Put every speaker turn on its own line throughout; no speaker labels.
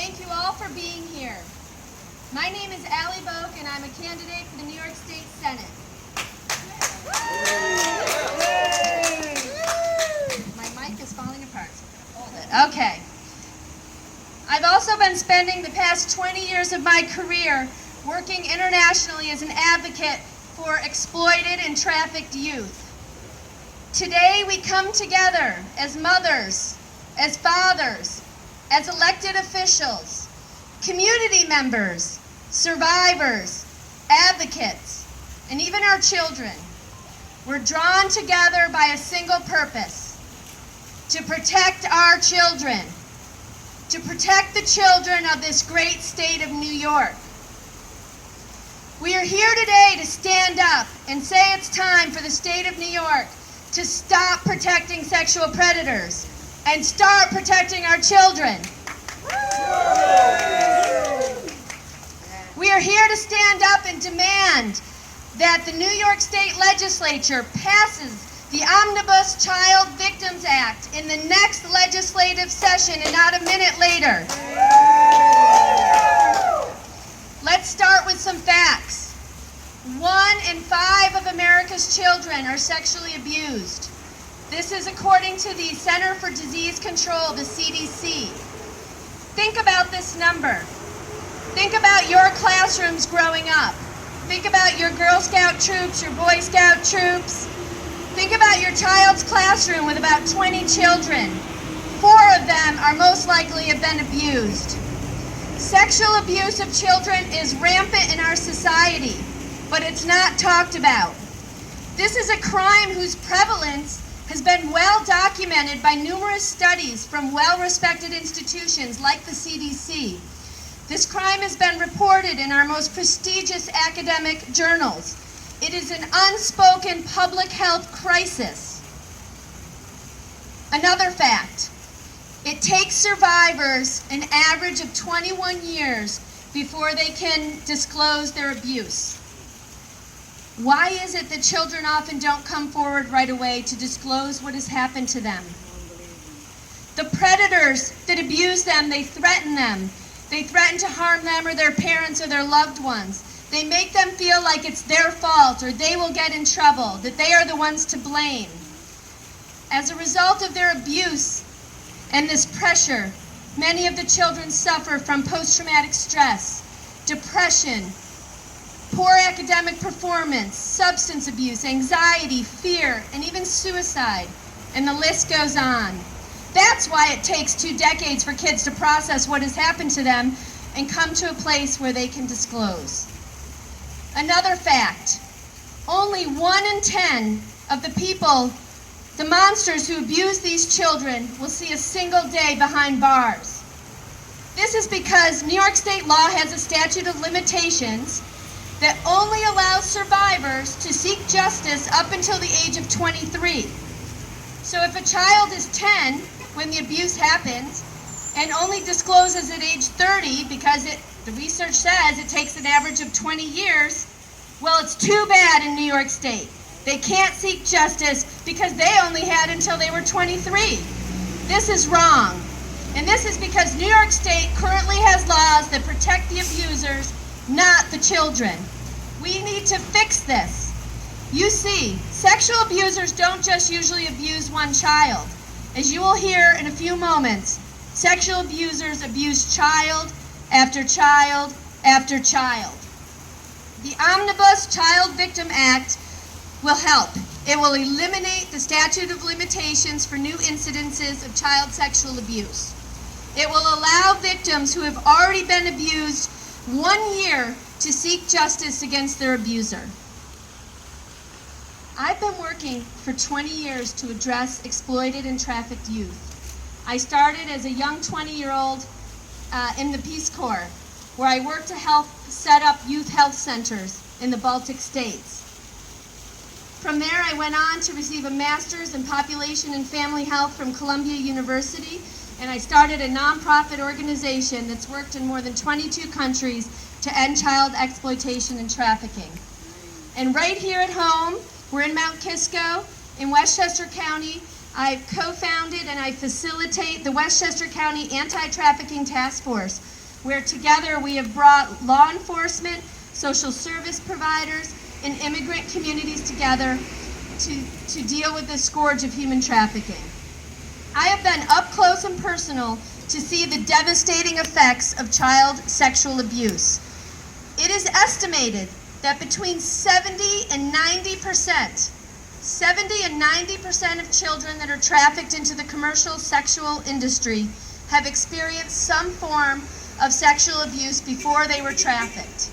thank you all for being here. My name is Boak, and I'm a candidate for the New York State Senate. My mic is falling apart, so I'm going to hold it. Okay. I've also been spending the past 20 years of my career working internationally as an advocate for exploited and trafficked youth. Today we come together as mothers, as fathers, as elected officials, community members, survivors, advocates, and even our children. We're drawn together by a single purpose: to protect our children, to protect the children of this great state of New York. We are here today to stand up and say it's time for the state of New York to stop protecting sexual predators and start protecting our children. We are here to stand up and demand that the New York State Legislature passes the Omnibus Child Victims Act in the next legislative session and not a minute later. Let's start with some facts. 1 in 5 of America's children are sexually abused. This is according to the Center for Disease Control, the CDC. Think about this number. Think about your classrooms growing up. Think about your Girl Scout troops, your Boy Scout troops. Think about your child's classroom with about 20 children. 4 of them are most likely have been abused. Sexual abuse of children is rampant in our society, but it's not talked about. This is a crime whose prevalence has been well documented by numerous studies from well-respected institutions like the CDC. This crime has been reported in our most prestigious academic journals. It is an unspoken public health crisis. Another fact: it takes survivors an average of 21 years before they can disclose their abuse. Why is it that children often don't come forward right away to disclose what has happened to them? The predators that abuse them, they threaten them. They threaten to harm them or their parents or their loved ones. They make them feel like it's their fault or they will get in trouble, that they are the ones to blame. As a result of their abuse and this pressure, many of the children suffer from post-traumatic stress, depression, poor academic performance, substance abuse, anxiety, fear, and even suicide, and the list goes on. That's why it takes 2 decades for kids to process what has happened to them and come to a place where they can disclose. Another fact: only 1 in 10 of the people, the monsters who abuse these children, will see a single day behind bars. This is because New York state law has a statute of limitations that only allows survivors to seek justice up until the age of 23. So if a child is 10 when the abuse happens and only discloses at age 30 because the research says it takes an average of 20 years, well, it's too bad in New York State. They can't seek justice because they only had until they were 23. This is wrong. And this is because New York State currently has laws that protect the abusers, not the children. We need to fix this. You see, sexual abusers don't just usually abuse one child. As you will hear in a few moments, sexual abusers abuse child after child after child. The Omnibus Child Victim Act will help. It will eliminate the statute of limitations for new incidences of child sexual abuse. It will allow victims who have already been abused 1 year to seek justice against their abuser. I've been working for 20 years to address exploited and trafficked youth. I started as a young 20-year-old in the Peace Corps, where I worked to help set up youth health centers in the Baltic states. From there, I went on to receive a master's in population and family health from Columbia University, and I started a nonprofit organization that's worked in more than 22 countries to end child exploitation and trafficking. And right here at home, we're in Mount Kisco in Westchester County. I've co-founded and I facilitate the Westchester County Anti-Trafficking Task Force, where together we have brought law enforcement, social service providers, and immigrant communities together to deal with this scourge of human trafficking. I have been up close and personal to see the devastating effects of child sexual abuse. It is estimated that between 70 and 90% of children that are trafficked into the commercial sexual industry have experienced some form of sexual abuse before they were trafficked.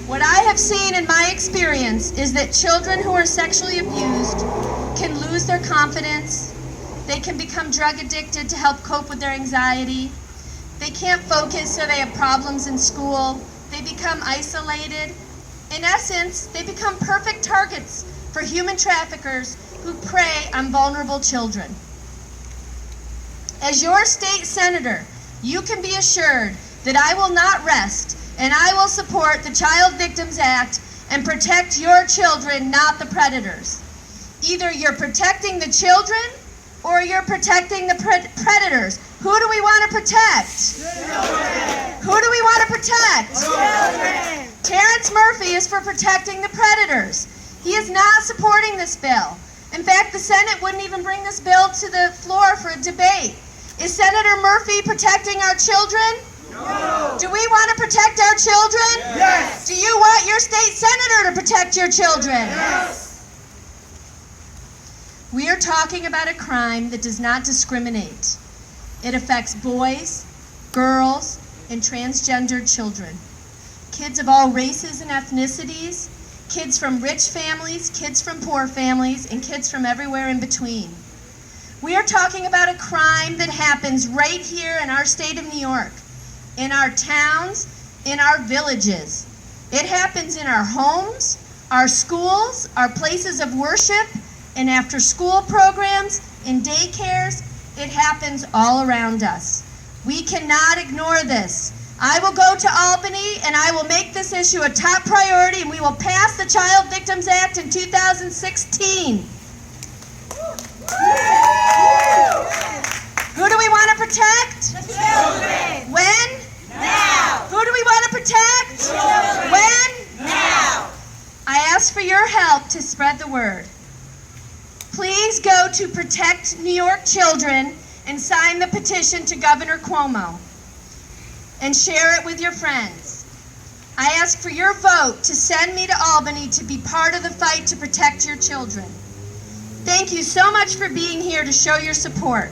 What I have seen in my experience is that children who are sexually abused can lose their confidence. They can become drug addicted to help cope with their anxiety. They can't focus, so they have problems in school. They become isolated. In essence, they become perfect targets for human traffickers who prey on vulnerable children. As your state senator, you can be assured that I will not rest, and I will support the Child Victims Act and protect your children, not the predators. Either you're protecting the children or you're protecting the predators. Who do we want to protect?
Children.
Who do we want to protect?
Children.
Terrence Murphy is for protecting the predators. He is not supporting this bill. In fact, the Senate wouldn't even bring this bill to the floor for a debate. Is Senator Murphy protecting our children?
No.
Do we want to protect our children?
Yes.
Do you want your state senator to protect your children?
Yes.
We are talking about a crime that does not discriminate. It affects boys, girls, and transgendered children. Kids of all races and ethnicities, kids from rich families, kids from poor families, and kids from everywhere in between. We are talking about a crime that happens right here in our state of New York, in our towns, in our villages. It happens in our homes, our schools, our places of worship, and after-school programs, in daycares. It happens all around us. We cannot ignore this. I will go to Albany and I will make this issue a top priority, and we will pass the Child Victims Act in 2016. Who do we want to protect?
The children.
When?
Now.
Who do we want to protect?
Children.
When?
Now.
I ask for your help to spread the word. Please go to Protect New York Children and sign the petition to Governor Cuomo and share it with your friends. I ask for your vote to send me to Albany to be part of the fight to protect your children. Thank you so much for being here to show your support.